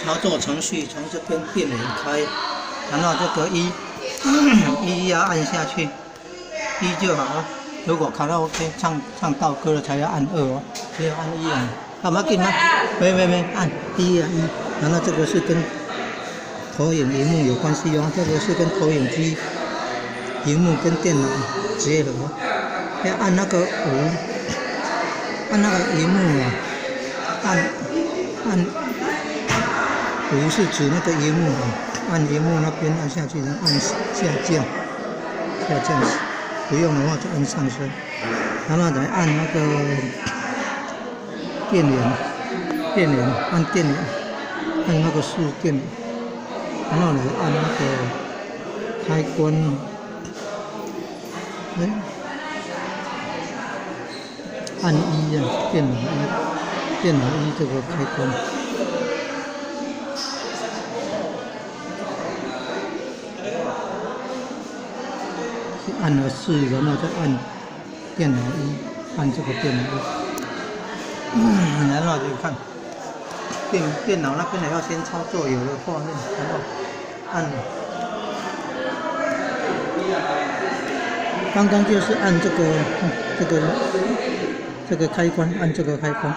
操作程序从这边电源开，然后这个一要按下去，一就好了。如果卡拉 OK 唱到歌了才要按2哦，只有按1啊。干嘛紧吗？没，按1啊1。然后这个是跟投影荧幕有关系哦，这个是跟投影机荧幕跟电脑结合，要按那个5，按那个荧幕啊，按5是指那个荧幕啊，按荧幕那边按下去，然后按下降，不用的话就按上升，然后来按那个电源，按电源，按那个是电源，然后来按那个开关，按1啊，电脑1这个开关。按了4，然后再按电脑1，按这个电脑1，然后就看电脑那边也要先操作有了画面，然后按。刚刚就是按这个开关，按这个开关，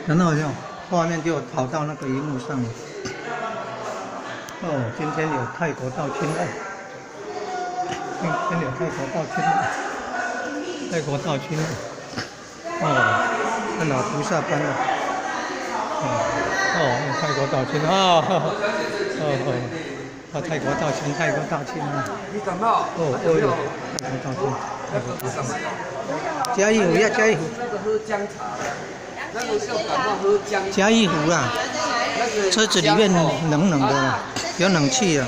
然后画面就跑到那个荧幕上了。哦，今天有泰国道亲爱。今天有泰国道亲爱，哦，那老菩萨班了，有泰国道亲泰国道亲啊，你感冒？哟，泰国道亲，加一壶要加一壶。那个喝姜茶，那个叫感冒喝姜。加一壶啊，车子里面冷的，有冷气啊。